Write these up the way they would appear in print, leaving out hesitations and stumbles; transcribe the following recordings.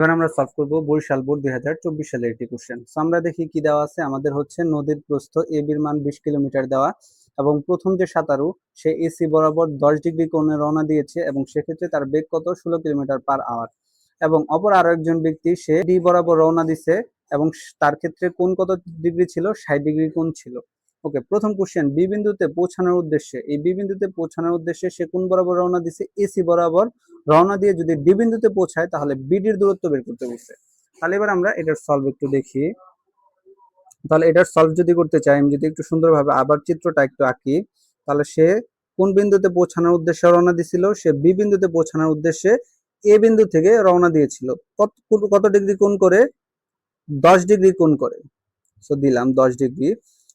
এবার আমরা সলভ করব বরিশাল বোর্ড 2024 সালের একটি কোশ্চেন। আমরা দেখি কি দেওয়া আছে। আমাদের হচ্ছে নদীর প্রস্থ এ বির মান 20 কিলোমিটার দেওয়া এবং প্রথম যে সাঁতারু সে এসি বরাবর 10 ডিগ্রি কোণে রওনা দিয়েছে এবং সেক্ষেত্রে তার বেগ কত 16 কিলোমিটার পার আওয়ার এবং অপর আরো একজন ব্যক্তি সে ডি বরাবর রওনা দিছে এবং তার ক্ষেত্রে কোণ কত ডিগ্রি ছিল, 60 ডিগ্রি কোণ ছিল। ওকে, প্রথম কোশ্চেন, বি বিন্দুতে পৌঁছানোর উদ্দেশ্যে, এই বি বিন্দুতে পৌঁছানোর উদ্দেশ্যে সে কোণ বরাবর রওনা দিছে, এসি বরাবর রওনা দিয়ে যদি ডি বিন্দুতে পৌঁছায় তাহলে বিডির দূরত্ব বের করতে বলছে। তাহলে এবার আমরা এটার সলভ একটু দেখি। তাহলে এটার সলভ যদি করতে চাই, আমি যদি একটু সুন্দরভাবে আবার চিত্রটা একটু আঁকি, তাহলে সে কোন বিন্দুতে পৌঁছানোর উদ্দেশ্যে রওনা দিছিল, সে বি বিন্দুতে পৌঁছানোর উদ্দেশ্যে এ বিন্দু থেকে রওনা দিয়েছিল। কত কত ডিগ্রি কোণ করে? 10 ডিগ্রি কোণ করে। সো দিলাম 10 ডিগ্রি।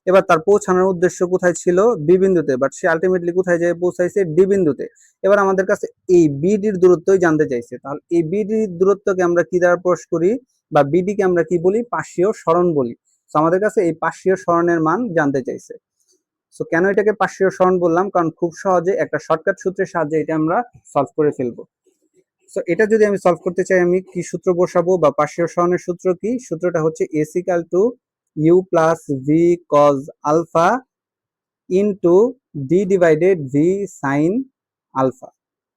এবার তার পৌঁছানোর উদ্দেশ্য কোথায় ছিল? বি বিন্দুতে, বাট সে আলটিমেটলি কোথায় যেয়ে পৌঁছাইছে? ডি বিন্দুতে। এবার আমাদের কাছে এই বিডির দূরত্বই জানতে চাইছে। তাহলে এই বিডির দূরত্বকে আমরা কি দ্বারা প্রকাশ করি, বা বিডিকে আমরা কি বলি? পার্শ্বীয় সরণ বলি। তো আমাদের কাছে এই পার্শ্বীয় সরণের মান জানতে চাইছে। সো কেন এটাকে পার্শ্বীয় সরণ বললাম? কারণ খুব সহজে একটা শর্টকাট সূত্রের সাহায্যে এটা আমরা সলভ করে ফেলবো। সো এটা যদি আমি সলভ করতে চাই, আমি কি সূত্র বসাবো, বা পার্শ্বীয় সরণের সূত্র কি? সূত্রটা হচ্ছে S equal to U plus V cos alpha into D divided V sine alpha.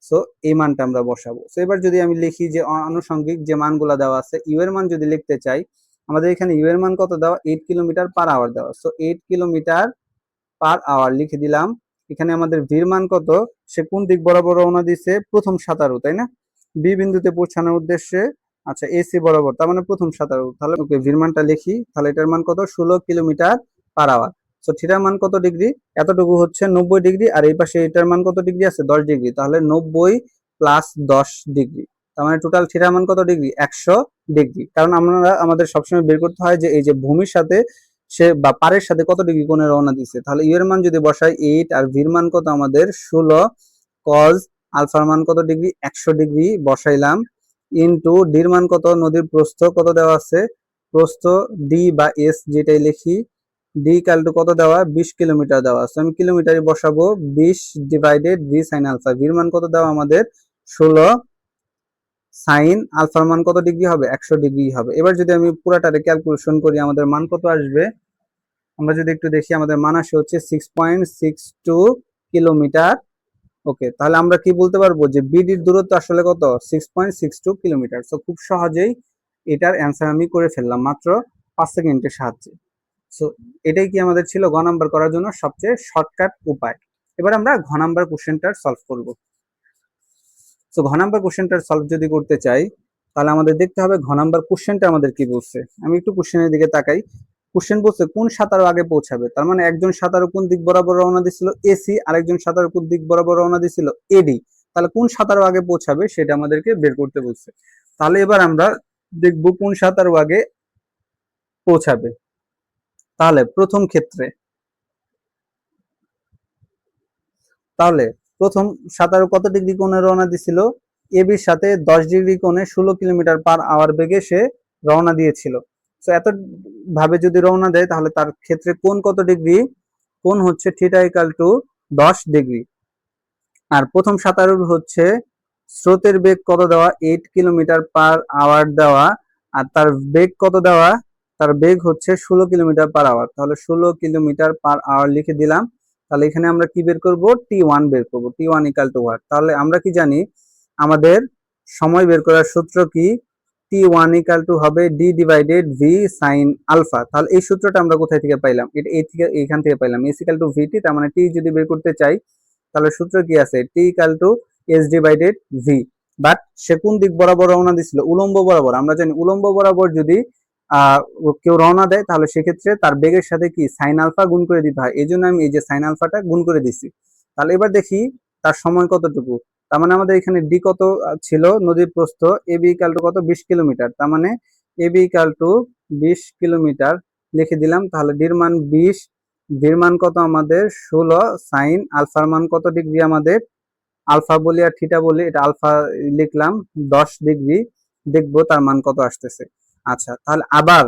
So এই মানটা আমরা বসাবো। সো এবার যদি আমি লিখি যে আনুষঙ্গিক যে মানগুলো দেওয়া আছে, ইউ এর মান যদি লিখতে চাই, আমাদের এখানে ইউ এর মান কত দেওয়া? 8 কিলোমিটার পার আওয়ার দেওয়া। সো 8 কিলোমিটার পার আওয়ার লিখে দিলাম। এখানে আমাদের ভির মান কত? সে কোন দিক বরাবর রওনা দিছে? প্রথম সাঁতারু, তাই না? বি বিন্দুতে পৌঁছানোর উদ্দেশ্যে, আচ্ছা এসি বরাবর, তার মানে প্রথম সাঁতারু। তাহলে ওকে, ভির মানটা লিখি। তাহলে এটার মান কত? 16 কিলোমিটার পার আওয়ার। সো থিটার মান কত ডিগ্রি? এতটুকু হচ্ছে 90 ডিগ্রি, আর এই পাশে এটার মান কত ডিগ্রি আছে? 10 ডিগ্রি। তাহলে 90 প্লাস 10 ডিগ্রি, তার মানে টোটাল থিটার মান কত ডিগ্রি? 100 ডিগ্রি। কারণ আমরা আমাদের সবসময় বের করতে হয় যে এই যে ভূমির সাথে সে বা পারের সাথে কত ডিগ্রি কোণে রওনা দিছে। তাহলে ইউ এর মান যদি বসাই 8, আর ভির মান কত আমাদের 16, কজ আলফার মান কত ডিগ্রি? 100 ডিগ্রি বসাইলাম, ইনটু ডির মান কত? নদীর প্রস্থ কত দেওয়া আছে? প্রস্থ ডি বা এস যেটাই লিখি, ডি ইকাল টু কত দেওয়া? 20 কিলোমিটার দেওয়া আছে। আমি কিলোমিটারে বসাবো 20 ডিভাইডেড ভি সাইন আলফা। ভির মান কত দেওয়া আমাদের? 16, সাইন আলফার মান কত ডিগ্রি হবে? 100 ডিগ্রি হবে। এবার যদি আমি পুরাটারে ক্যালকুলেশন করি, আমাদের মান কত আসবে? আমরা যদি একটু দেখি, আমাদের মান আসে হচ্ছে 6.62 কিলোমিটার। ওকে, তাহলে আমরা কি বলতে পারবো যে বিডির দূরত্ব আসলে কত? 6.62 কিলোমিটার। সো খুব সহজেই এটার অ্যান্সার আমি করে ফেললাম মাত্র 5 সেকেন্ডের সাহায্যে। সো এটাই কি আমাদের ছিল গ নাম্বার করার জন্য সবচেয়ে শর্টকাট উপায়। এবার আমরা ঘ নাম্বার কোশ্চেনটার সলভ করব। সো ঘ নাম্বার কোশ্চেনটার সলভ যদি করতে চাই, তাহলে আমাদের দেখতে হবে ঘ নাম্বার কোশ্চেনটা আমাদের কি বলছে। আমি একটু কোশ্চেনের দিকে তাকাই। কোশ্চেন বলছে কোন সাঁতারু আগে পৌঁছাবে। তার মানে একজন সাঁতারু কোন দিক বরাবর রওনা দিছিল? এসি, আরেকজন সাঁতারু কোন দিক বরাবর রওনা দিছিল? এডি। তাহলে কোন সাঁতারু আগে পৌঁছাবে সেটা আমাদেরকে বের করতে বলছে। তাহলে এবার আমরা দেখব কোন সাঁতারু আগে পৌঁছাবে। তাহলে প্রথম ক্ষেত্রে, তাহলে প্রথম সাঁতারু কত ডিগ্রি কোণে রওনা দিছিল? এবির সাথে 10 ডিগ্রি কোণে 16 কিলোমিটার পার আওয়ার বেগে সে রওনা দিয়েছিল। তো এত ভাবে যদি রওনা দেয় তাহলে তার ক্ষেত্রে কোণ কত ডিগ্রি? কোণ হচ্ছে থিটা ইকাল টু 10 ডিগ্রি। আর প্রথম সাঁতারুর হচ্ছে স্রোতের বেগ কত দেওয়া? 8 কিলোমিটার পার আওয়ার দেওয়া। আর তার বেগ কত দেওয়া? তার বেগ হচ্ছে 16 কিলোমিটার পার আওয়ার। তাহলে 16 কিলোমিটার পার আওয়ার লিখে দিলাম। তাহলে এখানে আমরা কি বের করব? টি1 বের করব। টি1 ইকাল টু হোয়াট? তাহলে আমরা কি জানি, আমাদের সময় বের করার সূত্র কি? টি1 ইকাল টু হবে D divided V sine alpha. তাহলে এই সূত্রটা আমরা কোথায় থেকে পাইলাম? এটা এই থেকে, এইখান থেকে পাইলাম। এস ইকাল টু ভিটি, তার মানে টি যদি বের করতে চাই তাহলে সূত্র কি আছে? T equal to s divided v. But সে কোন দিক বরাবর রওনা দিছিল? উলম্ব বরাবর। আমরা জানি উলম্ব বরাবর যদি কেউ রওনা দেয় তাহলে সেক্ষেত্রে তার বেগের সাথে কি সাইন আলফা গুণ করে দিতে হয়। এই জন্য আমি এই যে সাইন আলফাটা গুণ করে দিছি। তাহলে এবার দেখি তার সময় কতটুকু। তার মানে আমাদের এখানে ডি কত ছিল? নদীর প্রস্থ এ বি ইকাল টু কত? 20 কিলোমিটার। তার মানে A B equal to 20 kilometre লিখে দিলাম। তাহলে ডির মান 20, ভির মান কত আমাদের? 16, সাইন আলফার মান কত ডিগ্রি আমাদের? আলফা বলি আর থিটা বলি, এটা আলফা লিখলাম 10 ডিগ্রি। দেখবো তার মান কত আসতেছে। আচ্ছা, তাহলে আবার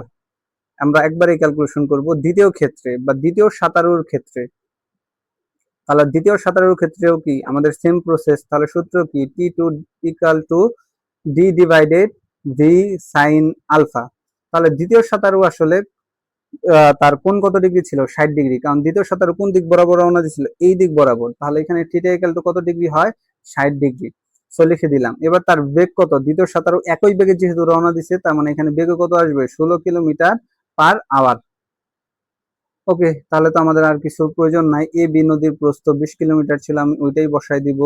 আমরা একবারই ক্যালকুলেশন করব দ্বিতীয় ক্ষেত্রে বা দ্বিতীয় সাঁতারুর ক্ষেত্রে। তাহলে দ্বিতীয় সাঁতারুর ক্ষেত্রেও কি আমাদের সেম প্রসেস। তাহলে সূত্র কি? T two equal to d divided V sine alpha. তাহলে দ্বিতীয় সাঁতারু আসলে তার কোণ কত ডিগ্রি ছিল? 60 ডিগ্রি। কারণ দ্বিতীয় সাঁতারু কোন দিক বরাবর রওনা দিছিল? এই দিক বরাবর। তাহলে এখানে থিটা ইকুয়াল টু কত ডিগ্রি হয়? 60 ডিগ্রি। সো লিখে দিলাম। এবার তার বেগ কত? দ্বিতীয় সাঁতারু একই বেগে যেহেতু রওনা দিছে, তার মানে এখানে বেগে কত আসবে? 16 কিলোমিটার/আওয়ার। ওকে, তাহলে তো আমাদের আর কিছুর প্রয়োজন নাই। এ বি নদীর প্রস্থ 20 কিলোমিটার ছিল, আমি ওইটাই বসাই দিব।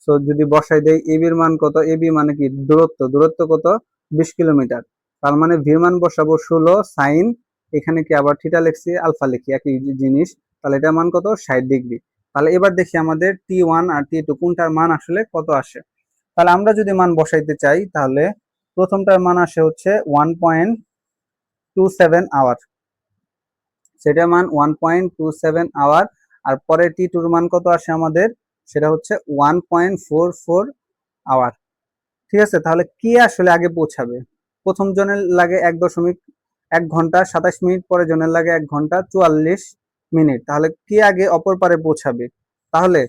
সো যদি বসাই দেই, এ বির মান কত? এ বি মানে কি? দূরত্ব কত? 20 কিলোমিটার। তার মানে ভির মান বসাবো 16 সাইন, এখানে কি আবার থিটা লিখছি, আলফা লিখি, একই জিনিস। তাহলে এটার মান কত? 60 ডিগ্রি। তাহলে এবার দেখি আমাদের T1 আর T2 কোনটার মান আসলে কত আসে। তাহলে আমরা যদি মান বসাইতে চাই, তাহলে প্রথমটার মান আসে হচ্ছে 1.27 আওয়ার, সেটার মান 1.27 আওয়ার। আর পরে T2 মান কত আসে আমাদের? সেটা হচ্ছে 1.44 আওয়ার। ঠিক আছে, তাহলে কে আসলে আগে পৌঁছাবে? প্রথম জনের লাগে 1.1 ঘন্টা 27 মিনিট, পরে জনের লাগে 1 ঘন্টা 44 মিনিট। তাহলে কে আগে অপর পারে পৌঁছাবে? তাহলে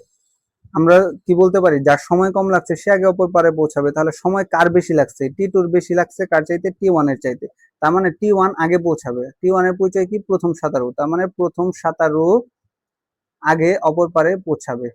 আমরা কি বলতে পারি? যার সময় কম লাগছে সে আগে অপর পারে পৌঁছাবে। তাহলে সময় কার বেশি লাগছে? T2 বেশি লাগছে কার চাইতে? T1 এর চাইতে। তার মানে T1 আগে পৌঁছাবে। T1 এর পরিচয় কি? প্রথম সাঁতারু। তার মানে প্রথম সাঁতারু আগে অপর পারে পৌঁছাবে।